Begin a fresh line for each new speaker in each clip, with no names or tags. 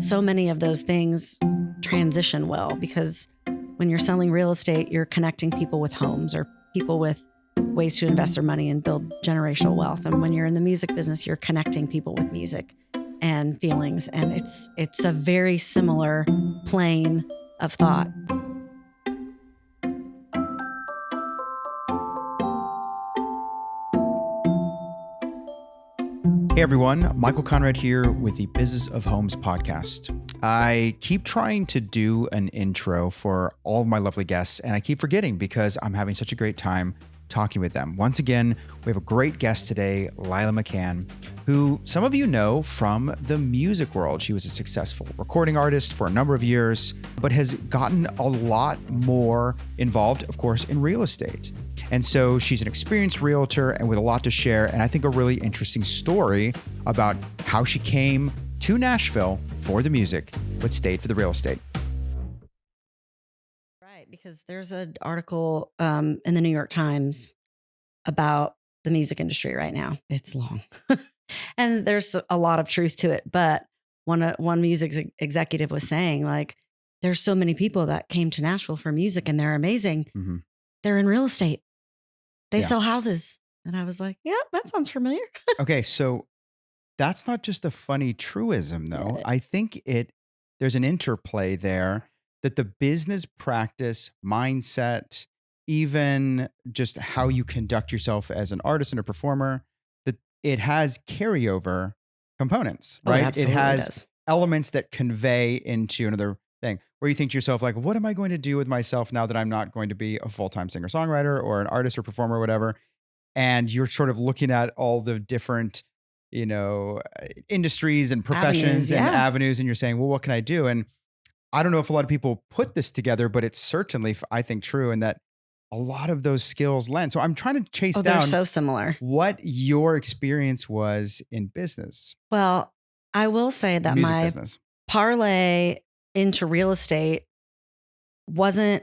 so many of those things transition well, because when you're selling real estate, you're connecting people with homes or people with ways to invest their money and build generational wealth. And when you're in the music business, you're connecting people with music and feelings. And it's a very similar plane of thought.
Hey everyone, Michael Conrad here with the Business of Homes podcast. I keep trying to do an intro for all of my lovely guests, and I keep forgetting because I'm having such a great time talking with them. Once again, we have a great guest today, Lila McCann, who some of you know from the music world. She was a successful recording artist for a number of years, but has gotten a lot more involved, of course, in real estate. And so she's an experienced realtor and with a lot to share, and I think a really interesting story about how she came to Nashville for the music, but stayed for the real estate.
Right, because there's an article in the New York Times about the music industry right now. It's long, and there's a lot of truth to it. But one music executive was saying, like, there's so many people that came to Nashville for music, and they're amazing. Mm-hmm. They're in real estate. They sell houses. And I was like, yeah, that sounds familiar.
Okay, so that's not just a funny truism, though. Yeah. I think there's an interplay there that the business practice, mindset, even just how you conduct yourself as an artist and a performer, that it has carryover components, right? It has elements that convey into another thing where you think to yourself, like, what am I going to do with myself now that I'm not going to be a full-time singer-songwriter or an artist or performer or whatever? And you're sort of looking at all the different, industries and professions and avenues, and you're saying, well, what can I do? And I don't know if a lot of people put this together, but it's certainly, I think, true, and that a lot of those skills lend. So I'm trying to chase down
they're so similar.
What your experience was in business.
Well, I will say that my business parlay into real estate wasn't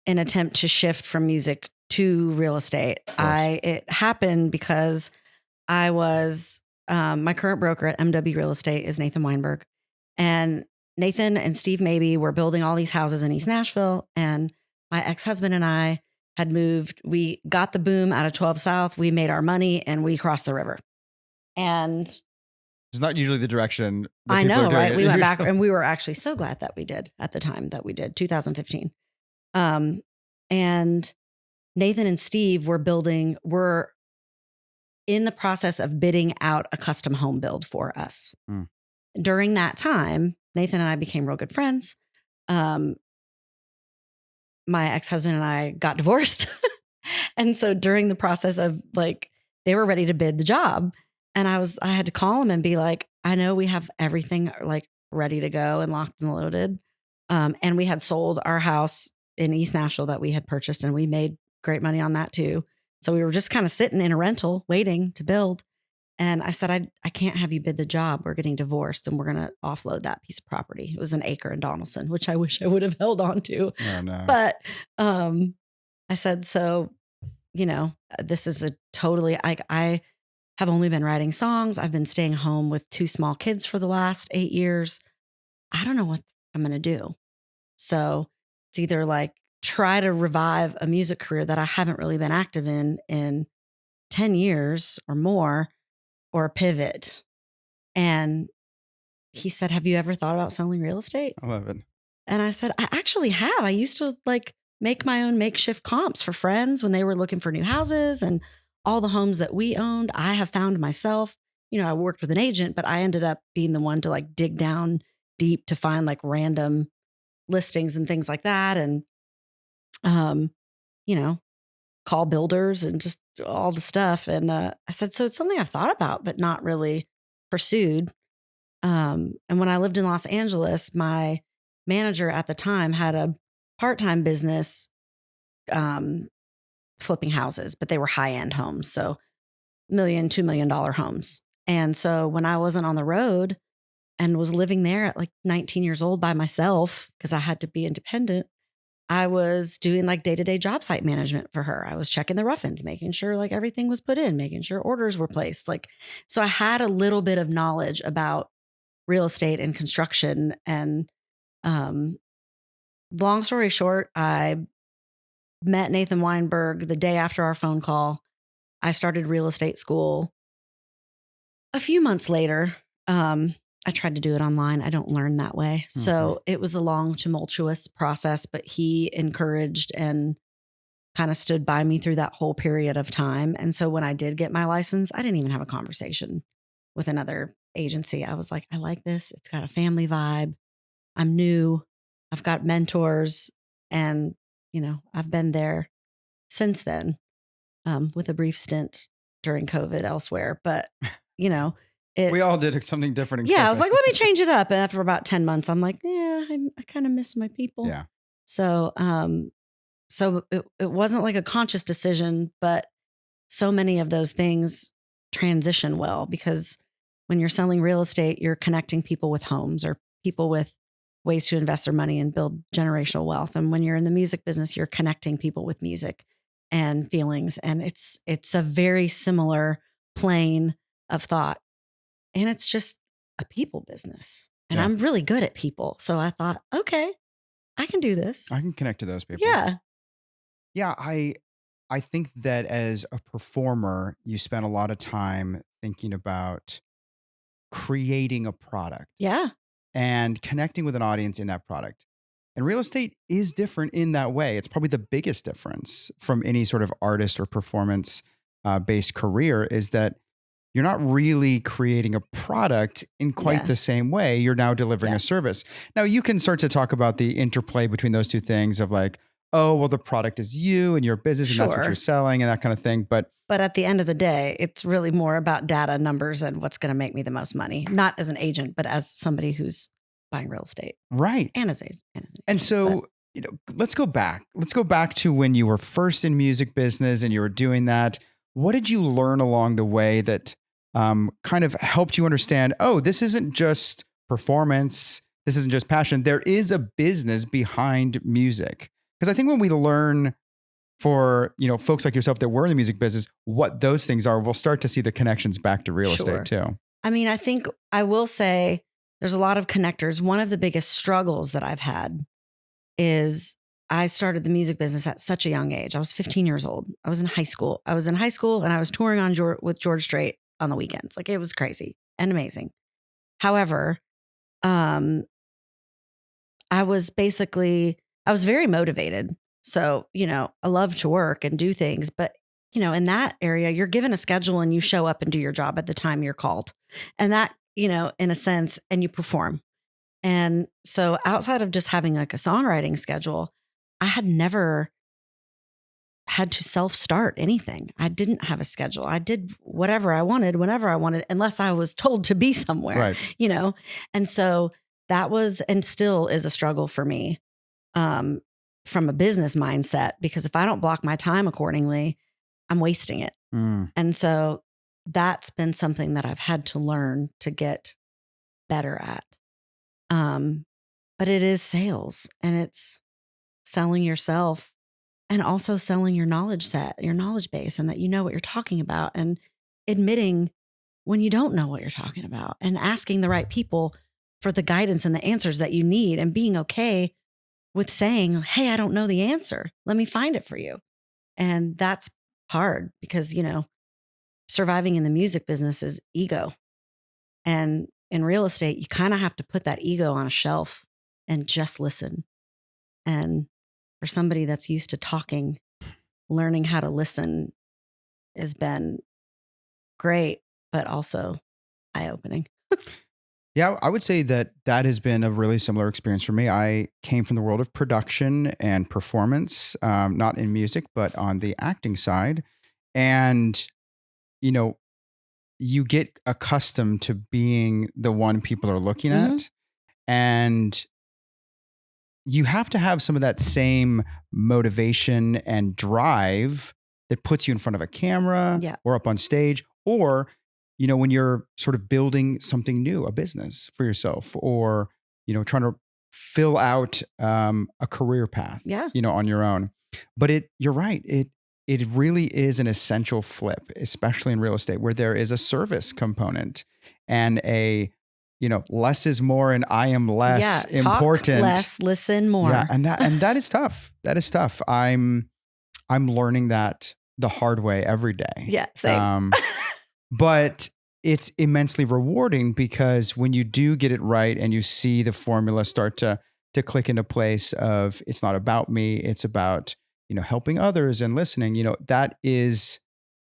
an attempt to shift from music to real estate. It happened because I was, my current broker at MW Real Estate is Nathan Weinberg, and Nathan and Steve Mabey were building all these houses in East Nashville. And my ex-husband and I had moved. We got the boom out of 12 South. We made our money and we crossed the river. And
it's not usually the direction that
I know, right? We went back,
usually.
and we were actually so glad that we did at the time that we did, 2015. And Nathan and Steve were in the process of bidding out a custom home build for us. Mm. During that time, Nathan and I became real good friends. My ex-husband and I got divorced. And so during the process of, like, they were ready to bid the job. And I had to call him and be like, I know we have everything like ready to go and locked and loaded. And we had sold our house in East Nashville that we had purchased, and we made great money on that too. So we were just kind of sitting in a rental waiting to build. And I said, I can't have you bid the job. We're getting divorced and we're going to offload that piece of property. It was an acre in Donaldson, which I wish I would have held on to. Oh, no. But I said, so, this is a totally, I have only been writing songs. I've been staying home with 2 small kids for the last 8 years. I don't know what I'm going to do. So it's either like try to revive a music career that I haven't really been active in 10 years or more, or pivot. And he said, have you ever thought about selling real estate?
I love it.
And I said, I actually have. I used to make my own makeshift comps for friends when they were looking for new houses, and all the homes that we owned, I have found myself, I worked with an agent, but I ended up being the one to dig down deep to find random listings and things like that. And, call builders and just all the stuff. And I said, so it's something I've thought about, but not really pursued. And when I lived in Los Angeles, my manager at the time had a part-time business flipping houses, but they were high-end homes. So $1 million, $2 million homes. And so when I wasn't on the road and was living there at 19 years old by myself, because I had to be independent, I was doing day-to-day job site management for her. I was checking the rough-ins, making sure everything was put in, making sure orders were placed. So I had a little bit of knowledge about real estate and construction. And long story short, I met Nathan Weinberg the day after our phone call. I started real estate school. A few months later, I tried to do it online. I don't learn that way. So it was a long, tumultuous process, but he encouraged and kind of stood by me through that whole period of time. And so when I did get my license, I didn't even have a conversation with another agency. I was like, I like this. It's got a family vibe. I'm new. I've got mentors. And, I've been there since then, with a brief stint during COVID elsewhere. But,
we all did something different.
Yeah. I was like, let me change it up. And after about 10 months, I'm like, yeah, I kind of miss my people.
Yeah.
So, it wasn't like a conscious decision, but so many of those things transition well, because when you're selling real estate, you're connecting people with homes or people with ways to invest their money and build generational wealth. And when you're in the music business, you're connecting people with music and feelings. And it's a very similar plane of thought. And it's just a people business. And I'm really good at people. So I thought, okay, I can do this.
I can connect to those people.
Yeah.
Yeah. I think that as a performer, you spend a lot of time thinking about creating a product.
Yeah.
And connecting with an audience in that product. And real estate is different in that way. It's probably the biggest difference from any sort of artist or performance based career, is that you're not really creating a product in quite the same way. You're now delivering a service. Now you can start to talk about the interplay between those two things of like, oh, well, the product is you and your business and that's what you're selling and that kind of thing. But
at the end of the day, it's really more about data, numbers, and what's going to make me the most money, not as an agent, but as somebody who's buying real estate.
Right.
And as an agent.
And so, let's go back. Let's go back to when you were first in music business and you were doing that. What did you learn along the way that kind of helped you understand, oh, this isn't just performance. This isn't just passion. There is a business behind music. Because I think when we learn for, folks like yourself that were in the music business, what those things are, we'll start to see the connections back to real estate too.
I mean, I think I will say there's a lot of connectors. One of the biggest struggles that I've had is I started the music business at such a young age. I was 15 years old. I was in high school. And I was touring with George Strait on the weekends. Like, it was crazy and amazing. However, I was very motivated. So, I love to work and do things, but in that area, you're given a schedule and you show up and do your job at the time you're called. And that, in a sense, and you perform. And so outside of just having like a songwriting schedule, I had never had to self-start anything. I didn't have a schedule. I did whatever I wanted, whenever I wanted, unless I was told to be somewhere, And so that was, and still is, a struggle for me from a business mindset, because if I don't block my time accordingly, I'm wasting it. And so that's been something that I've had to learn to get better at. But it is sales, and it's selling yourself and also selling your knowledge set, your knowledge base, and that you know what you're talking about, and admitting when you don't know what you're talking about, and asking the right people for the guidance and the answers that you need, and being okay with saying, hey, I don't know the answer. Let me find it for you. And that's hard because, surviving in the music business is ego. And in real estate, you kind of have to put that ego on a shelf and just listen. And for somebody that's used to talking, learning how to listen has been great, but also eye-opening.
Yeah, I would say that has been a really similar experience for me. I came from the world of production and performance, not in music, but on the acting side. And, you get accustomed to being the one people are looking at. And you have to have some of that same motivation and drive that puts you in front of a camera or up on stage, or when you're sort of building something new, a business for yourself, or, trying to fill out a career path, on your own. But you're right. It really is an essential flip, especially in real estate, where there is a service component and a less is more and I am less important.
Talk less, listen more.
Yeah. And that is tough. That is tough. I'm learning that the hard way every day.
Yeah. Same.
But it's immensely rewarding because when you do get it right and you see the formula start to click into place of it's not about me, it's about, helping others and listening, that is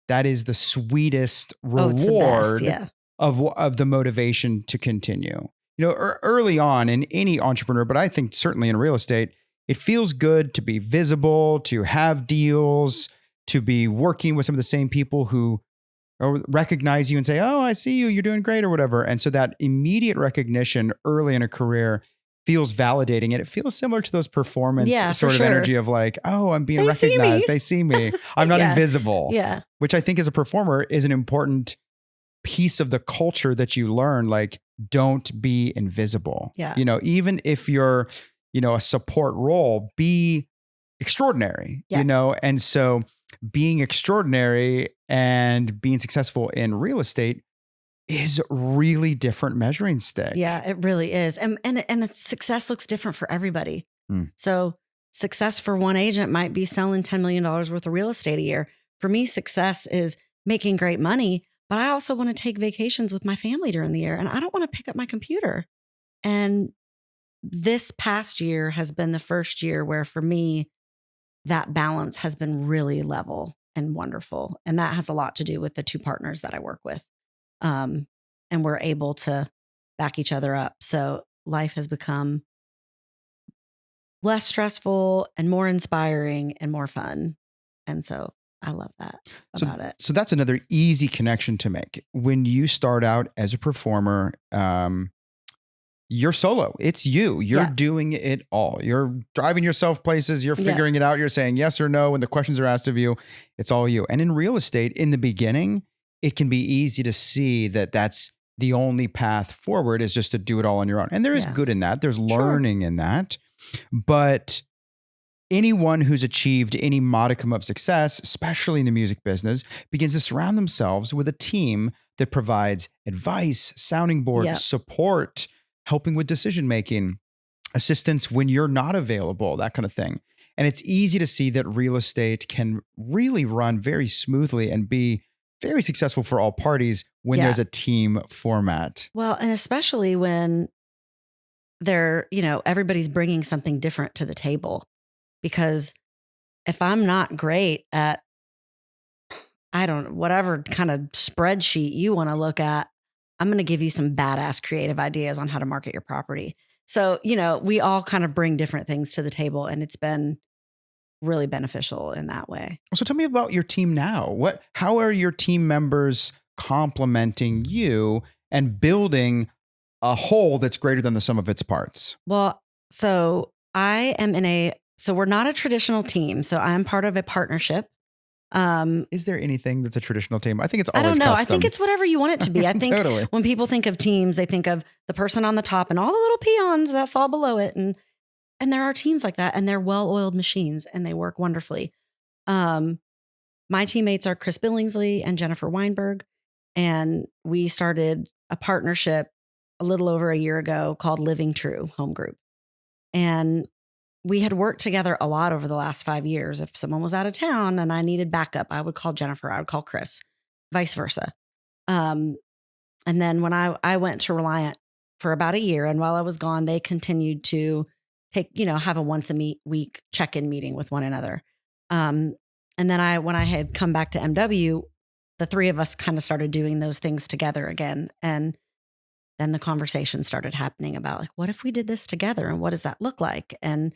the sweetest reward
it's the best, yeah.
of the motivation to continue. Early on in any entrepreneur, but I think certainly in real estate, it feels good to be visible, to have deals, to be working with some of the same people who recognize you and say, "Oh, I see you, you're doing great," or whatever. And so that immediate recognition early in a career feels validating, and it feels similar to those performance sort of energy of like, "Oh, I'm being recognized. They see me. I'm not invisible."
Yeah.
Which I think as a performer is an important piece of the culture that you learn. Like, don't be invisible.
Yeah.
Even if you're, a support role, be extraordinary. And so being extraordinary and being successful in real estate is really different measuring stick.
Yeah, it really is. And success looks different for everybody. So success for one agent might be selling $10 million worth of real estate a year. For me, success is making great money, but I also want to take vacations with my family during the year, and I don't want to pick up my computer. And this past year has been the first year where for me, that balance has been really level and wonderful. And that has a lot to do with the two partners that I work with. And we're able to back each other up. So life has become less stressful and more inspiring and more fun. And so I love that about it.
So that's another easy connection to make. When you start out as a performer, you're solo. It's you. You're doing it all. You're driving yourself places. You're figuring it out. You're saying yes or no when the questions are asked of you. It's all you. And in real estate, in the beginning, it can be easy to see that that's the only path forward is just to do it all on your own. And there is good in that. There's learning in that. But anyone who's achieved any modicum of success, especially in the music business, begins to surround themselves with a team that provides advice, sounding board, support, helping with decision-making, assistance when you're not available, that kind of thing. And it's easy to see that real estate can really run very smoothly and be very successful for all parties when there's a team format.
Well, and especially when everybody's bringing something different to the table. Because if I'm not great at, whatever kind of spreadsheet you want to look at, I'm going to give you some badass creative ideas on how to market your property. So, we all kind of bring different things to the table, and it's been really beneficial in that way.
So tell me about your team now. How are your team members complementing you and building a whole that's greater than the sum of its parts?
Well, so we're not a traditional team. So I'm part of a partnership.
Is there anything that's a traditional team? I think it's always
I don't know.
custom.
I think it's whatever you want it to be. I think
Totally.
When people think of teams, they think of the person on the top and all the little peons that fall below it. And there are teams like that, and they're well-oiled machines, and they work wonderfully. My teammates are Chris Billingsley and Jennifer Weinberg, and we started a partnership a little over a year ago called Living True Home Group. And we had worked together a lot over the last 5 years. If someone was out of town and I needed backup, I would call Jennifer, I would call Chris, vice versa. And then when I went to Reliant for about a year, and while I was gone, they continued to have a once a week check-in meeting with one another. And then when I had come back to MW, the three of us kind of started doing those things together again. And then the conversation started happening about like, what if we did this together, and what does that look like? And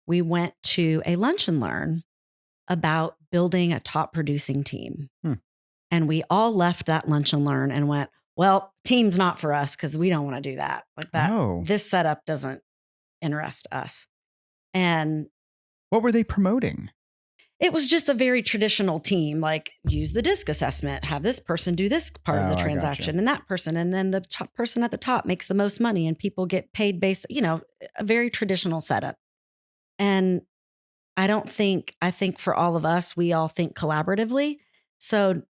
we went to a lunch and learn about building a top producing team. And we all left that lunch and learn and went, well, team's not for us because we don't want to do that. Like that, This setup doesn't interest us. And
what were they promoting?
It was just a very traditional team, like use the DISC assessment, have this person do this part of the transaction and that person. And then the top person at the top makes the most money and people get paid based, a very traditional setup. And I think for all of us, we all think collaboratively. So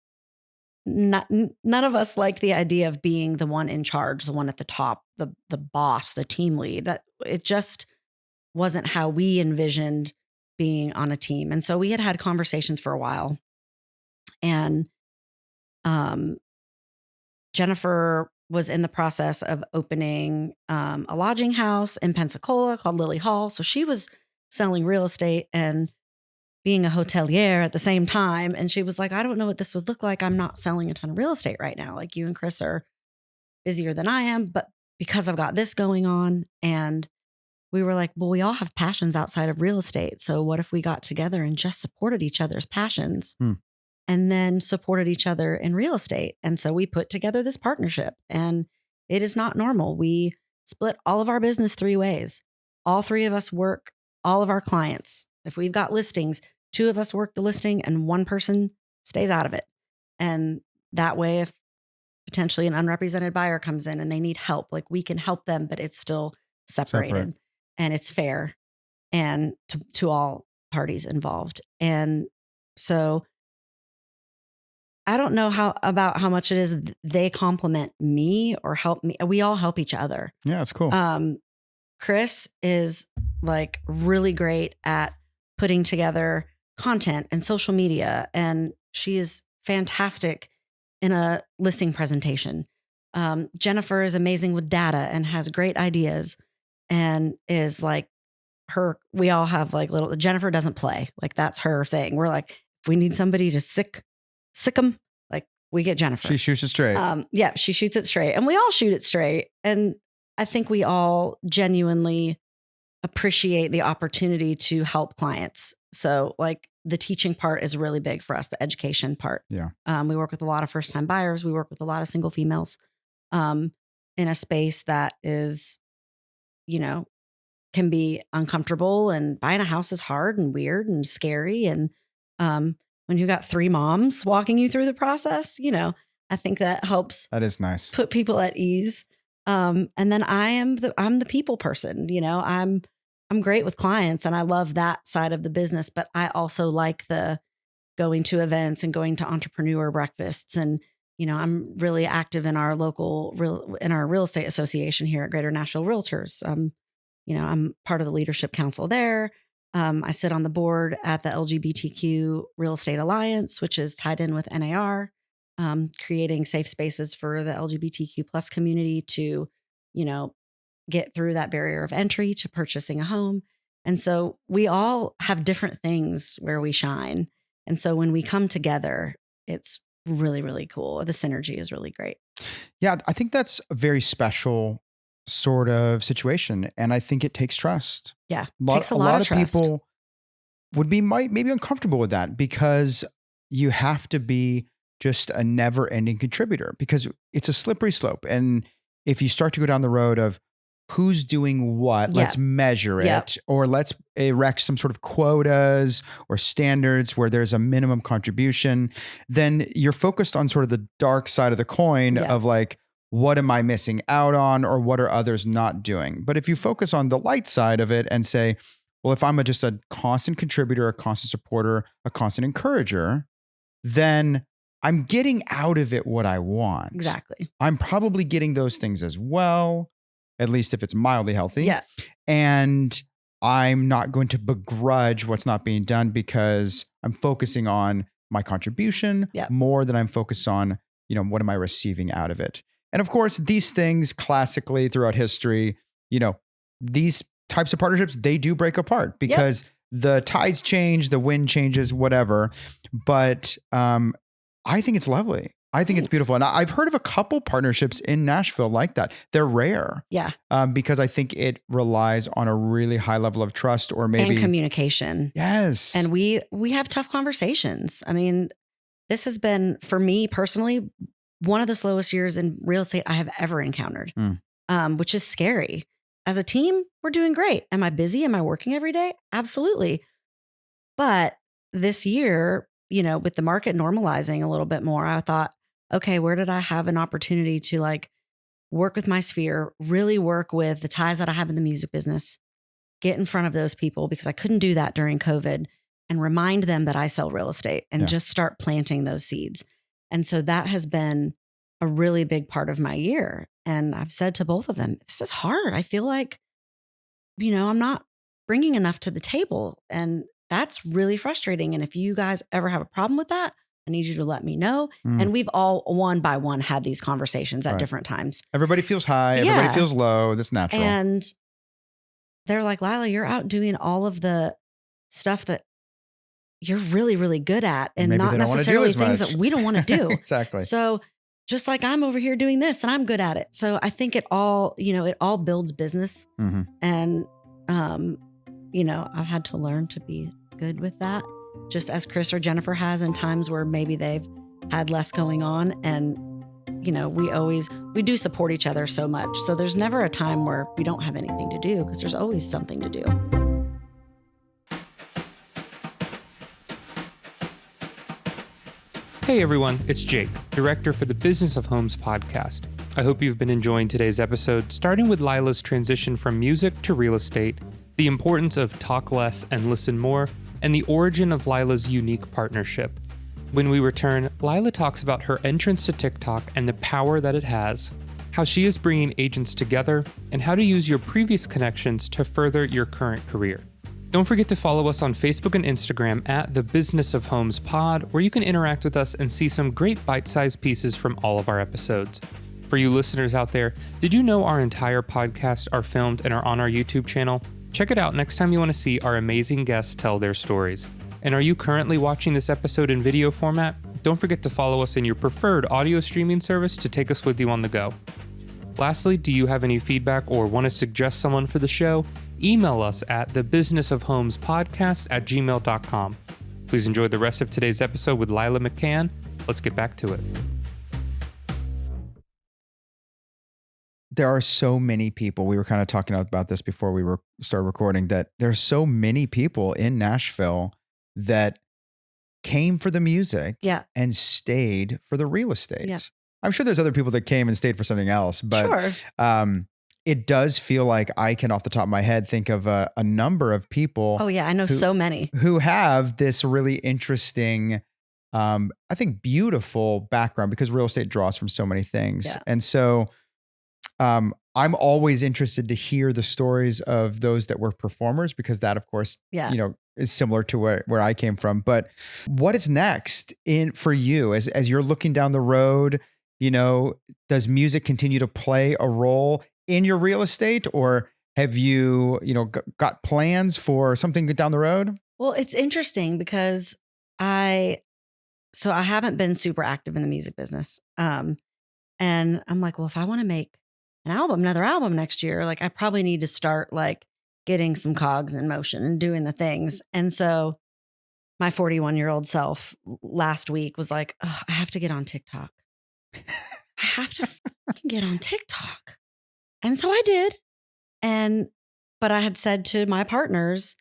none of us liked the idea of being the one in charge, the one at the top, the boss, the team lead. That it just wasn't how we envisioned being on a team. And so we had conversations for a while. And Jennifer was in the process of opening a lodging house in Pensacola called Lily Hall. So she was selling real estate and being a hotelier at the same time. And she was like, I don't know what this would look like. I'm not selling a ton of real estate right now. Like, you and Chris are busier than I am, but because I've got this going on. And we were like, well, we all have passions outside of real estate. So what if we got together and just supported each other's passions and then supported each other in real estate? And so we put together this partnership, and it is not normal. We split all of our business 3 ways. All 3 of us work all of our clients. If we've got listings, 2 of us work the listing and 1 person stays out of it. And that way, if potentially an unrepresented buyer comes in and they need help, like, we can help them, but it's still separated and it's fair and to all parties involved. And so I don't know how much it is they compliment me or help me. We all help each other.
Yeah, it's cool.
Chris is like really great at putting together content and social media, and she is fantastic in a listing presentation. Jennifer is amazing with data and has great ideas, and is like we all have like Jennifer doesn't play. Like, that's her thing. We're like, if we need somebody to sick them, like, we get Jennifer.
She shoots it straight.
Yeah, she shoots it straight, and we all shoot it straight. And I think we all genuinely appreciate the opportunity to help clients. So, like, the teaching part is really big for us, the education part.
Yeah.
We work with a lot of first-time buyers. We work with a lot of single females in a space that is, can be uncomfortable, and buying a house is hard and weird and scary. And when you've got 3 moms walking you through the process, I think that helps.
That is nice.
Put people at ease. And then I'm the people person. I'm great with clients, and I love that side of the business, but I also like the going to events and going to entrepreneur breakfasts. And, I'm really active in our local real estate association here at Greater Nashville Realtors. I'm part of the leadership council there. I sit on the board at the LGBTQ Real Estate Alliance, which is tied in with NAR, creating safe spaces for the LGBTQ plus community to, get through that barrier of entry to purchasing a home. And so we all have different things where we shine. And so when we come together, it's really, really cool. The synergy is really great.
Yeah, I think that's a very special sort of situation. And I think it takes trust.
Yeah, takes a lot of trust.
People would be maybe uncomfortable with that, because you have to be just a never-ending contributor, because it's a slippery slope. And if you start to go down the road of who's doing what, let's measure it, or let's erect some sort of quotas or standards where there's a minimum contribution, then you're focused on sort of the dark side of the coin of like, what am I missing out on, or what are others not doing? But if you focus on the light side of it and say, well, if I'm just a constant contributor, a constant supporter, a constant encourager, then I'm getting out of it what I want.
Exactly.
I'm probably getting those things as well, at least if it's mildly healthy.
Yeah.
And I'm not going to begrudge what's not being done, because I'm focusing on my contribution more than I'm focused on, what am I receiving out of it? And of course, these things classically throughout history, these types of partnerships, they do break apart because the tides change, the wind changes, whatever. But I think it's lovely. I think it's beautiful. And I've heard of a couple partnerships in Nashville like that. They're rare.
Yeah.
Because I think it relies on a really high level of trust, or maybe
and communication.
Yes.
And we have tough conversations. I mean, this has been, for me personally, one of the slowest years in real estate I have ever encountered, which is scary. As a team, we're doing great. Am I busy? Am I working every day? Absolutely. But this year, with the market normalizing a little bit more, I thought, okay, where did I have an opportunity to like work with my sphere, really work with the ties that I have in the music business, get in front of those people, because I couldn't do that during COVID, and remind them that I sell real estate, and just start planting those seeds. And so that has been a really big part of my year. And I've said to both of them, this is hard. I feel like, I'm not bringing enough to the table. And that's really frustrating. And if you guys ever have a problem with that, I need you to let me know. And we've all one by one had these conversations at different times.
Everybody feels high. Everybody feels low. That's natural.
And they're like, Lila, you're out doing all of the stuff that you're really, really good at and not necessarily things that we don't want to do.
Exactly.
So just like I'm over here doing this and I'm good at it. So I think it all builds business. And, I've had to learn to be good with that, just as Chris or Jennifer has in times where maybe they've had less going on. And, we do support each other so much. So there's never a time where we don't have anything to do because there's always something to do.
Hey everyone, it's Jake, director for the Business of Homes podcast. I hope you've been enjoying today's episode, starting with Lila's transition from music to real estate, the importance of talk less and listen more, and the origin of Lila's unique partnership. When we return, Lila talks about her entrance to TikTok and the power that it has, how she is bringing agents together, and how to use your previous connections to further your current career. Don't forget to follow us on Facebook and Instagram at the Business of Homes Pod, where you can interact with us and see some great bite-sized pieces from all of our episodes. For you listeners out there, did you know our entire podcasts are filmed and are on our YouTube channel? Check it out next time you want to see our amazing guests tell their stories. And are you currently watching this episode in video format? Don't forget to follow us in your preferred audio streaming service to take us with you on the go. Lastly, do you have any feedback or want to suggest someone for the show? Email us at thebusinessofhomespodcast@gmail.com. Please enjoy the rest of today's episode with Lila McCann. Let's get back to it.
There are so many people, we were kind of talking about this before we started recording, that there are so many people in Nashville that came for the music and stayed for the real estate. Yeah. I'm sure there's other people that came and stayed for something else, but it does feel like I can, off the top of my head, think of a number of people.
Oh yeah, I know so many
who have this really interesting, I think beautiful background, because real estate draws from so many things. Yeah. And so I'm always interested to hear the stories of those that were performers, because that, of course, is similar to where I came from. But what is next for you as you're looking down the road? Does music continue to play a role in your real estate, or have you, got plans for something down the road?
Well, it's interesting because I haven't been super active in the music business. And I'm like, well, if I want to make another album next year, like I probably need to start like getting some cogs in motion and doing the things. And so my 41-year-old self last week was like, oh, I have to get on TikTok. I have to get on TikTok. And so I did. But I had said to my partners,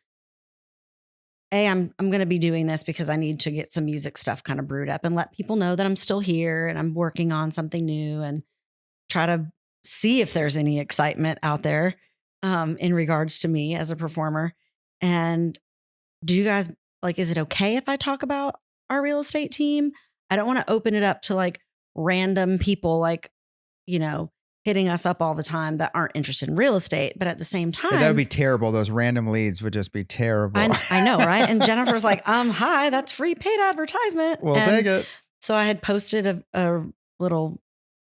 I'm going to be doing this because I need to get some music stuff kind of brewed up and let people know that I'm still here and I'm working on something new, and try to see if there's any excitement out there in regards to me as a performer. And do you guys is it okay if I talk about our real estate team? I don't want to open it up to like random people, hitting us up all the time that aren't interested in real estate. But at the same time,
that would be terrible. Those random leads would just be terrible.
I know, right? And Jennifer's like, hi, that's free paid advertisement.
We'll take it.
So I had posted a little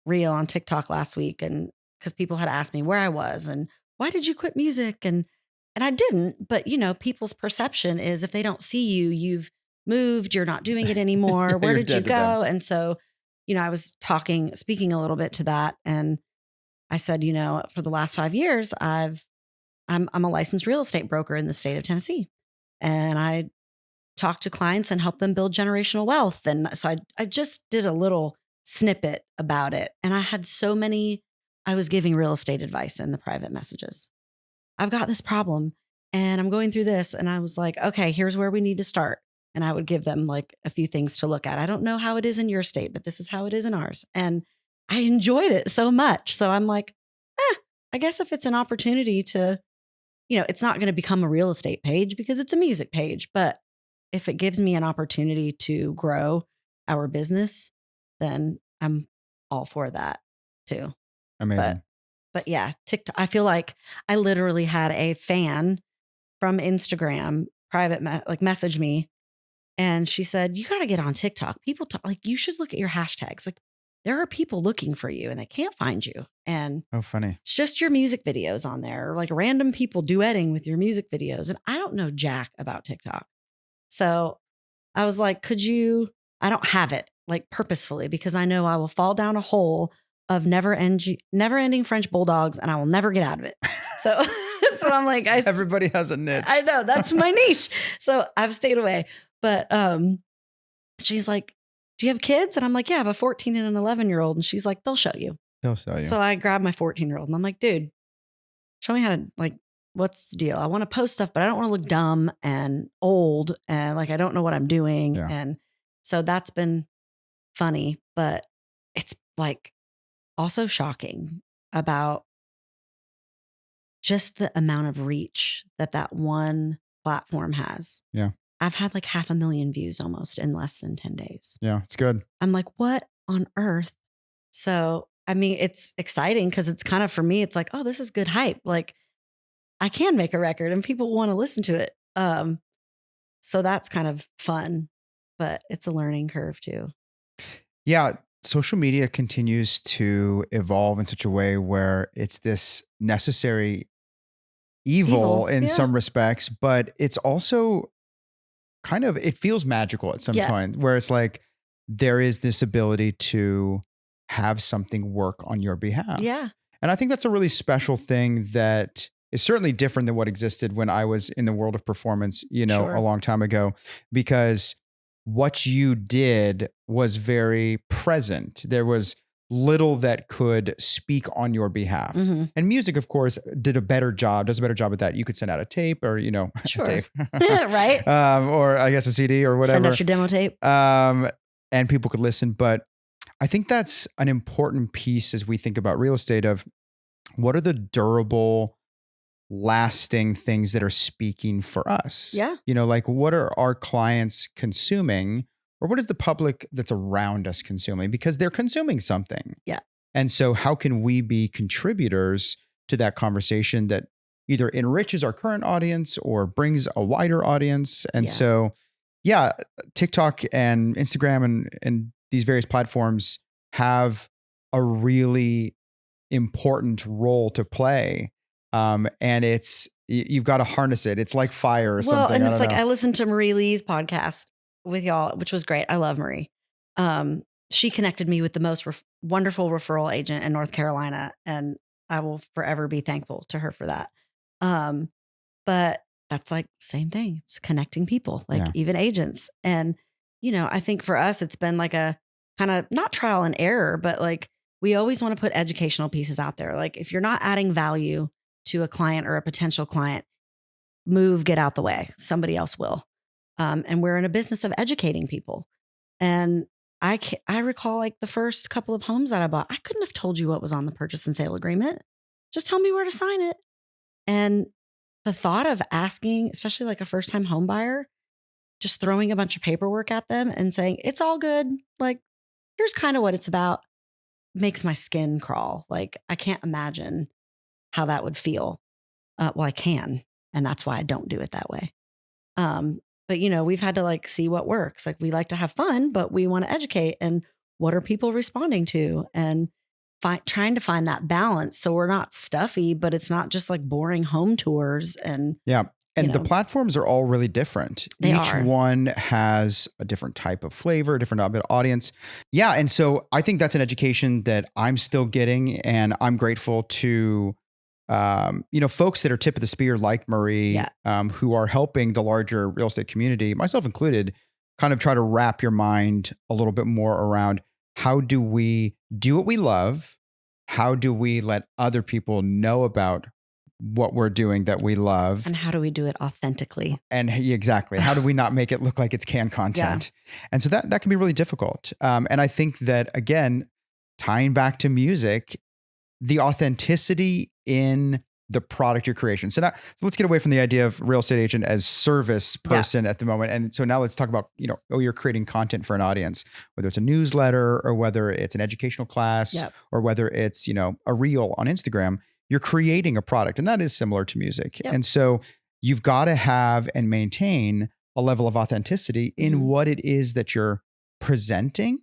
reel on TikTok last week, and because people had asked me where I was and why did you quit music? And I didn't, but people's perception is if they don't see you, you've moved, you're not doing it anymore. Where did you go? And so, I was speaking a little bit to that. And I said, for the last 5 years, I'm a licensed real estate broker in the state of Tennessee. And I talk to clients and help them build generational wealth. And so I just did a little snippet about it. And I was giving real estate advice in the private messages. I've got this problem and I'm going through this. And I was like, okay, here's where we need to start. And I would give them like a few things to look at. I don't know how it is in your state, but this is how it is in ours. And I enjoyed it so much. So I'm like, I guess if it's an opportunity to, it's not going to become a real estate page because it's a music page. But if it gives me an opportunity to grow our business, then I'm all for that too.
Amazing.
But yeah, TikTok, I feel like I literally had a fan from Instagram message me, and she said, "You got to get on TikTok. People talk, like, you should look at your hashtags. Like, there are people looking for you and they can't find you. And
Oh, funny.
it's just your music videos on there, or like random people duetting with your music videos." And I don't know jack about TikTok. So I was like, I don't have it like purposefully, because I know I will fall down a hole of never ending French bulldogs and I will never get out of it. So, so I'm like,
Everybody has a niche.
I know that's my niche. So I've stayed away. But she's like, "Do you have kids?" And I'm like, "Yeah, I have a 14 and an 11-year-old." And she's like, "They'll show you."
They'll show you.
So I grabbed my 14-year-old and I'm like, "Dude, show me how to, like, what's the deal? I want to post stuff, but I don't want to look dumb and old and like I don't know what I'm doing."
Yeah.
And so that's been funny, but it's like also shocking about just the amount of reach that one platform has.
Yeah.
I've had like 500,000 views almost in less than 10 days.
Yeah, it's good.
I'm like, what on earth? So, I mean, it's exciting because it's kind of, for me, it's like, oh, this is good hype. Like, I can make a record and people want to listen to it. So that's kind of fun, but it's a learning curve too.
Yeah. Social media continues to evolve in such a way where it's this necessary evil in some respects, but it's also kind of, it feels magical at some point, where it's like there is this ability to have something work on your behalf.
Yeah.
And I think that's a really special thing that is certainly different than what existed when I was in the world of performance,
Sure.
a long time ago, because what you did was very present. There was little that could speak on your behalf.
Mhm.
And music, of course, does a better job at that. You could send out a tape or,
Sure.
a tape.
Right.
Or I guess a CD or whatever.
Send out your demo tape.
And people could listen. But I think that's an important piece as we think about real estate of what are the durable, lasting things that are speaking for us?
Yeah.
Like what are our clients consuming, or what is the public that's around us consuming? Because they're consuming something.
Yeah.
And so how can we be contributors to that conversation that either enriches our current audience or brings a wider audience? And so, TikTok and Instagram and these various platforms have a really important role to play. And you've got to harness it. It's like fire or something.
Well, and it's like, I listened to Marie Lee's podcast with y'all, which was great. I love Marie. She connected me with the most wonderful referral agent in North Carolina. And I will forever be thankful to her for that. But that's like same thing. It's connecting people, like even agents. And, I think for us, it's been like a kind of not trial and error, but like we always want to put educational pieces out there. Like if you're not adding value to a client or a potential client, get out the way. Somebody else will. And we're in a business of educating people. And I recall like the first couple of homes that I bought, I couldn't have told you what was on the purchase and sale agreement. Just tell me where to sign it. And the thought of asking, especially like a first time home buyer, just throwing a bunch of paperwork at them and saying, it's all good. Like, here's kind of what it's about, makes my skin crawl. Like, I can't imagine how that would feel. Well, I can. And that's why I don't do it that way. But, we've had to like see what works. Like we like to have fun, but we want to educate. And what are people responding to? And trying to find that balance. So we're not stuffy, but it's not just like boring home tours. And
And the platforms are all really different. Each one has a different type of flavor, different audience. Yeah. And so I think that's an education that I'm still getting. And I'm grateful to folks that are tip of the spear like Marie, who are helping the larger real estate community, myself included, kind of try to wrap your mind a little bit more around how do we do what we love? How do we let other people know about what we're doing that we love?
And how do we do it authentically?
And exactly. How do we not make it look like it's canned content? And so that can be really difficult. And I think that, again, tying back to music, the authenticity in the product you're creation. So now let's get away from the idea of real estate agent as service person at the moment. And so now let's talk about, you're creating content for an audience, whether it's a newsletter or whether it's an educational class or whether it's, a reel on Instagram, you're creating a product, and that is similar to music. And so you've got to have and maintain a level of authenticity in what it is that you're presenting,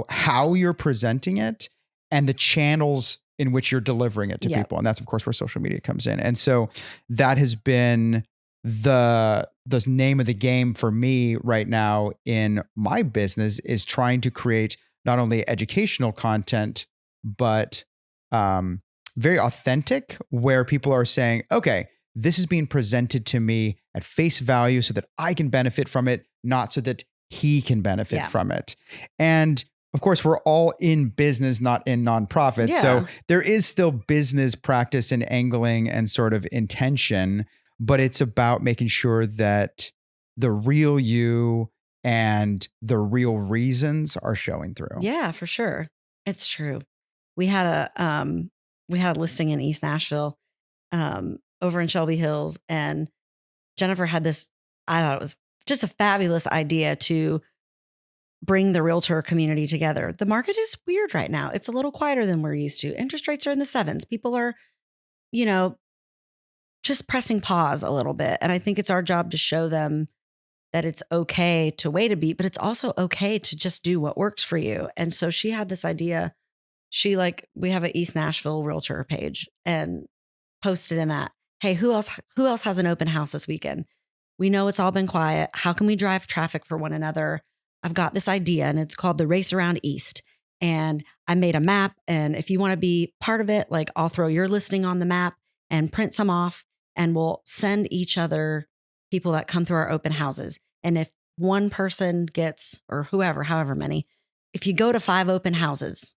how you're presenting it, and the channels in which you're delivering it to people. And that's, of course, where social media comes in. And so that has been the name of the game for me right now in my business, is trying to create not only educational content, but very authentic, where people are saying, okay, this is being presented to me at face value so that I can benefit from it, not so that he can benefit from it. And of course, we're all in business, not in nonprofits. So there is still business practice and angling and sort of intention, but it's about making sure that the real you and the real reasons are showing through.
Yeah, for sure. It's true. We had a listing in East Nashville, over in Shelby Hills, and Jennifer had this, I thought it was just a fabulous idea to bring the realtor community together. The market is weird right now. It's a little quieter than we're used to. Interest rates are in the 7s. People are, just pressing pause a little bit. And I think it's our job to show them that it's okay to wait a beat, but it's also okay to just do what works for you. And so she had this idea. We have an East Nashville Realtor page, and posted in that, hey, who else has an open house this weekend? We know it's all been quiet. How can we drive traffic for one another? I've got this idea, and it's called the Race Around East. And I made a map. And if you want to be part of it, I'll throw your listing on the map and print some off, and we'll send each other people that come through our open houses. And if one person gets, or however many, if you go to 5 open houses,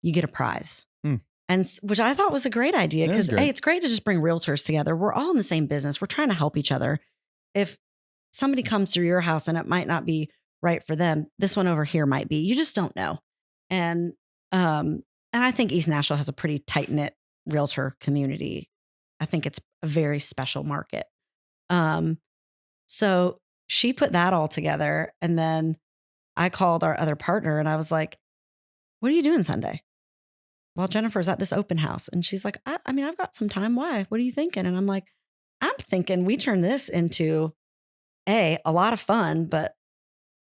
you get a prize. And which I thought was a great idea, because hey, it's great to just bring realtors together. We're all in the same business. We're trying to help each other. If somebody comes through your house and it might not be right for them, this one over here might be. You just don't know. And I think East Nashville has a pretty tight-knit realtor community. I think it's a very special market. So she put that all together, and then I called our other partner and I was like, what are you doing Sunday? Well, Jennifer's at this open house, and she's like, I've got some time. Why? What are you thinking? And I'm like, I'm thinking we turn this into a lot of fun, but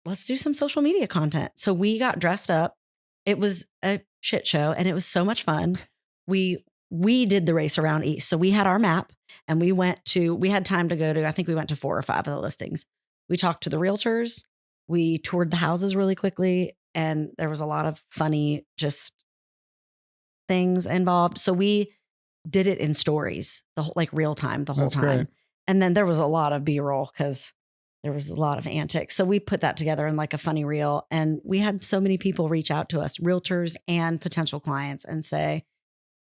let's do some social media content. So we got dressed up. It was a shit show, and it was so much fun. We did the Race Around East. So we had our map, and we had time to go to, I think we went to 4 or 5 of the listings. We talked to the realtors. We toured the houses really quickly, and there was a lot of funny, just things involved. So we did it in stories, real time, the whole time. Great. And then there was a lot of B-roll because there was a lot of antics. So we put that together in a funny reel. And we had so many people reach out to us, realtors and potential clients, and say,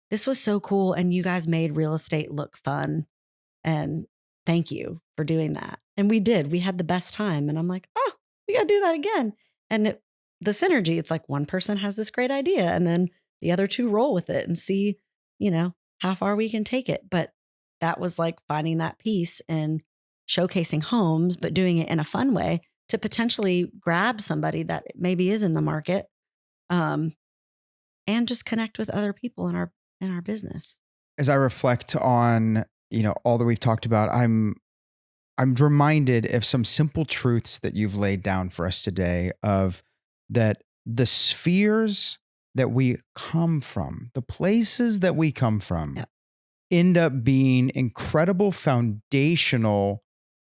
this was so cool. And you guys made real estate look fun. And thank you for doing that. And we did. We had the best time. And I'm like, oh, we got to do that again. And the synergy, it's one person has this great idea, and then the other 2 roll with it and see, how far we can take it. But that was finding that piece and showcasing homes, but doing it in a fun way to potentially grab somebody that maybe is in the market, and just connect with other people in our business.
As I reflect on, all that we've talked about, I'm reminded of some simple truths that you've laid down for us today, of that the spheres that we come from, the places that we come from, end up being incredible foundational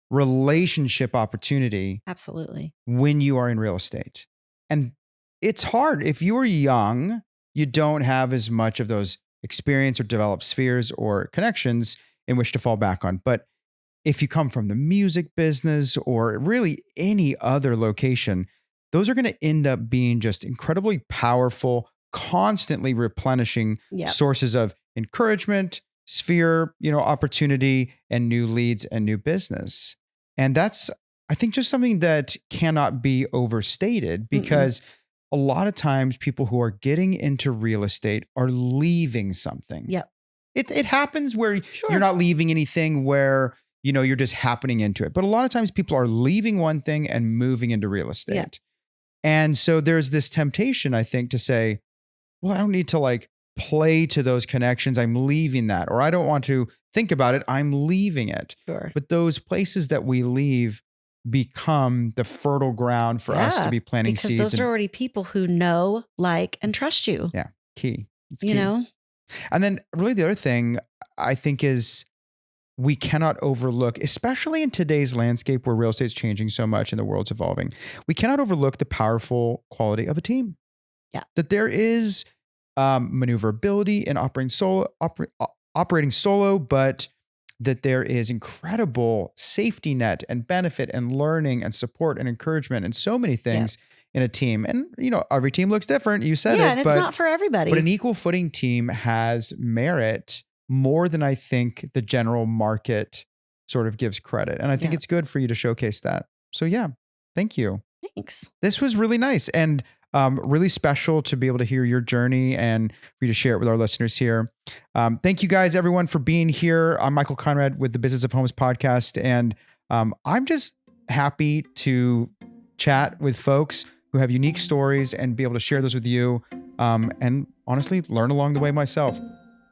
relationship opportunity.
Absolutely.
When you are in real estate. And it's hard. If you're young, you don't have as much of those experience or developed spheres or connections in which to fall back on. But if you come from the music business or really any other location, those are going to end up being just incredibly powerful, constantly replenishing sources of encouragement, sphere, opportunity, and new leads and new business. And that's, I think, just something that cannot be overstated, because a lot of times people who are getting into real estate are leaving something.
Yep.
It happens where
Sure.
you're not leaving anything where, you're just happening into it. But a lot of times people are leaving one thing and moving into real estate.
Yeah.
And so there's this temptation, I think, to say, well, I don't need to like play to those connections. I'm leaving that. Or I don't want to think about it. I'm leaving it.
Sure.
But those places that we leave become the fertile ground for us to be planting
because
seeds.
those are already people who know, like, and trust you.
Yeah. Key. It's
You
key.
know?
And then really the other thing I think is we cannot overlook, especially in today's landscape where real estate is changing so much and the world's evolving, we cannot overlook the powerful quality of a team.
Yeah.
That there is maneuverability in operating solo, but that there is incredible safety net and benefit and learning and support and encouragement and so many things in a team. And, every team looks different. You said it.
And it's not for everybody.
But an equal footing team has merit more than I think the general market sort of gives credit. And I think it's good for you to showcase that. So thank you.
Thanks.
This was really nice and really special to be able to hear your journey and for you to share it with our listeners here. Thank you guys, everyone, for being here. I'm Michael Conrad with the Business of Homes podcast. And I'm just happy to chat with folks who have unique stories and be able to share those with you. And honestly, learn along the way myself.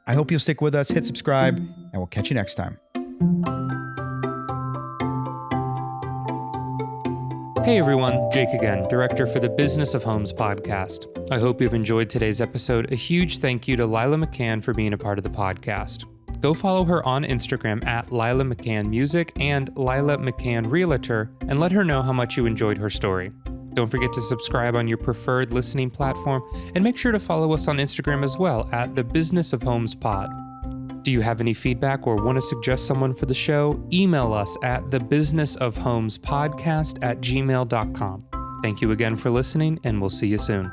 I hope you'll stick with us, hit subscribe, and we'll catch you next time.
Hey everyone, Jake again, Director for the Business of Homes podcast. I hope you've enjoyed today's episode. A huge thank you to Lila McCann for being a part of the podcast. Go follow her on Instagram at Lila McCann Music and Lila McCann Realtor and let her know how much you enjoyed her story. Don't forget to subscribe on your preferred listening platform and make sure to follow us on Instagram as well at the Business of Homes Pod. Do you have any feedback or want to suggest someone for the show? Email us at thebusinessofhomespodcast@gmail.com. Thank you again for listening, and we'll see you soon.